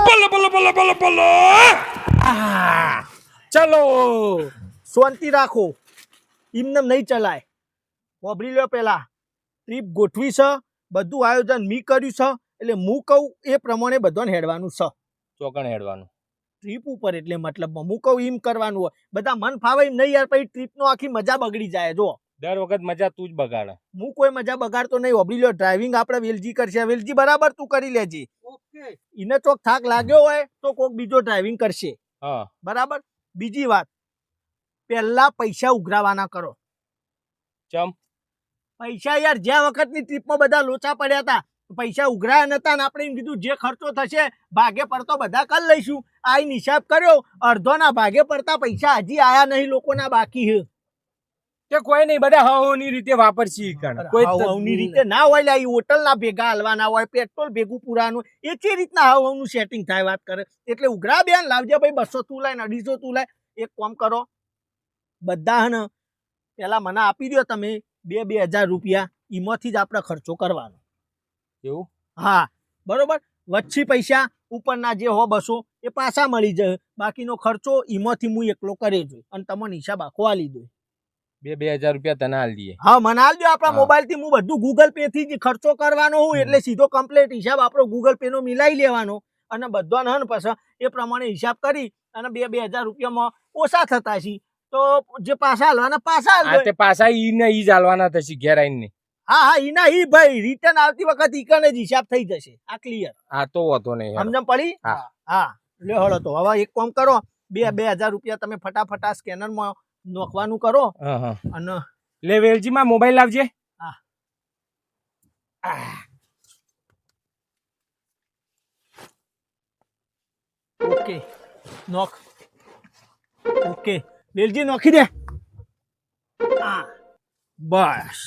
બલ્લે બલ્લે બલ્લે બલ્લે બલ્લે. ચલો શાંતિ રાખો, એમને નહીં ચલાય. વાપરી લો પેલા ટ્રીપ ગોઠવી છે, બધું આયોજન મી કર્યું છે, એટલે હું કહું એ પ્રમાણે બધાને હેડવાનું છે. ચોકણ હેડવાનું ટ્રીપ ઉપર એટલે મતલબમાં હું કહું એમ કરવાનું હોય. બધા મન ફાવે એમ નહીં યાર, પછી ટ્રીપનો આખી મજા બગડી જાય. જો દર વખત મજા તું જ બગાડે. હું કોઈ મજા બગાડતો નહીં. વાપરી લો ડ્રાઇવિંગ આપણે વેલજી કરશે. વેલજી બરાબર તું કરી લેજે. એને ચોક થાક લાગ્યો હોય તો કોઈક બીજો ડ્રાઇવિંગ કરશે. હા બરાબર. બીજી વાત, પહેલા પૈસા ઉઘરાવાના કરો. ચમ પૈસા યાર જ્યાં વખતની ટ્રીપમાં બધા લોચા પડ્યા હતા, પૈસા ઉઘરાયા નતા ને આપણે એમ કીધું જે ખર્ચો થશે ભાગે પડતો બધા કરી લઈશું. આ હિસાબ કર્યો, અડધોના ભાગે પડતા પૈસા હજી આયા નહીં, લોકોના બાકી છે. કે કોઈ નહીં, બધા હવની રીતે વાપરશી કોઈ હવની રીતે ના હોય લા, હોટલ ના ભેગા હલવાના હોય, પેટ્રોલ ભેગું પુરાનું, એ જે રીતના હવનું સેટિંગ થાય વાત કરે. એટલે ઉઘરા બેન લાવજે ભાઈ, 200 તું લાય, 250 તું લાય. એક કામ કરો, બધા હે ને પેલા મને આપી દો તમે 2,000 રૂપિયા, એમાંથી જ આપણે ખર્ચો કરવાનો. એવું? હા બરોબર. વચ્ચે પૈસા ઉપરના જે હો 200 એ પાછા મળી જાય. બાકીનો ખર્ચો એમાંથી હું એકલો કરે જોઈ, અને તમને હિસાબ આખો આલી દો. 2,000 રૂપિયા તને આલ દઈએ. હા મને આલજો. આપણા મોબાઈલ થી હું બધું ગૂગલ પે થી જ ખર્ચો કરવાનો હું, એટલે સીધો કમ્પ્લીટ હિસાબ આપણો ગૂગલ પે નો મિલાઈ લેવાનો, અને બધાને હન પછી એ પ્રમાણે હિસાબ કરી અને 2,000 રૂપિયામાં ઓછા થતા છે તો જે પાછા હાલવાના પાછા હાલ. તે પાછા ઈ ને ઈ જ હાલવાના થશે ઘેર આઈને. હા હા ઈના ઈ ભાઈ, રિટર્ન આવતી વખત ઈકને જ હિસાબ થઈ જશે. આ ક્લિયર? હા તો વાંધો નહીં. સમજણ પડી? હા હા લે હળો. તો હવે એક કામ કરો, 2,000 રૂપિયા તમે ફટાફટ સ્કેનર માં નોખવાનું કરો. અને લે વેલજી માં મોબાઈલ લાવજે. હા ઓકે નોખ. ઓકે વેલજી નોખી દે. બસ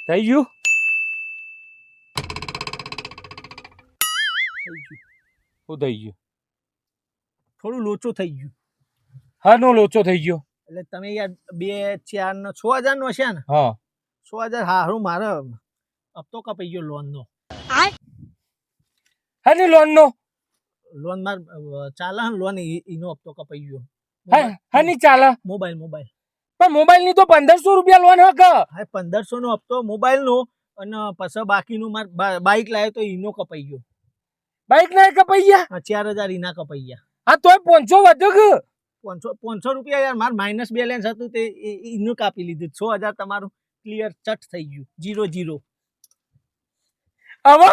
થઈ ગયું? શું થઈ ગયું? થોડું લોચો થઈ ગયું. હા નો લોચો થઈ ગયો. એટલે તમે યાર 2, 4 ને 6,000 નો છે ને? હા 6,000. હારું મારે હપ્તો કપાઈ ગયો લોન નો. હા ને લોન નો લોન માર ચાલે ને, લોન ઈનો હપ્તો કપાઈ ગયો. હા ની ચાલે. મોબાઈલ પણ મોબાઈલ ની તો 1,500 રૂપિયા લોન હક. હા 1,500 નો હપ્તો મોબાઈલ નો, અને પછી બાકીનું માર બાઈક લાવ્યો તો ઈનો કપાઈ ગયો. બાઈક ના કપાઈ ગયા? 4,000 ઈના કપાઈ ગયા. હા તોય 500 વધુ કે 500 રૂપિયા યાર માર માઇનસ બેલેન્સ હતું તે ઈનું કાપી લીધું. 6,000 તમારું ક્લિયર ચટ થઈ ગયું. 0 હવે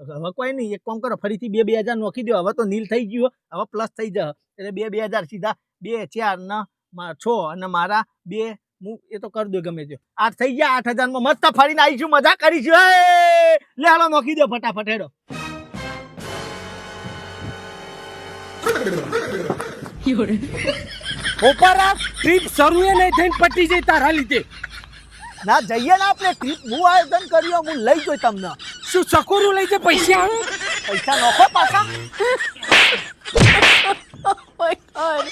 હવે કોઈ નહીં. એક કામ કરો, ફરીથી 2,000 નોખી દો. હવે તો નીલ થઈ ગયું, હવે પ્લસ થઈ જશે. એટલે 2,000 સીધા 2, 4 ને 6 અને મારા 2 હું એ તો કરી દો ગમે તે 8 થઈ ગયા. 8,000 માં મસ્ત ફરીને આવીશું, મજા કરીશું. લે હાલો નોખી દો ફટાફટ હેડો. ઓપરા ટ્રીપ શરૂ એ નહીં થઈને પટી જાય તારા લીધે. ના જઈએ ને આપણે ટ્રીપ. હું આયોજન કર્યું, હું લઈ જોઈ તમને. શું સકોરું લઈ જાય પૈસા? પૈસા નોખો પાછા. Oh my god.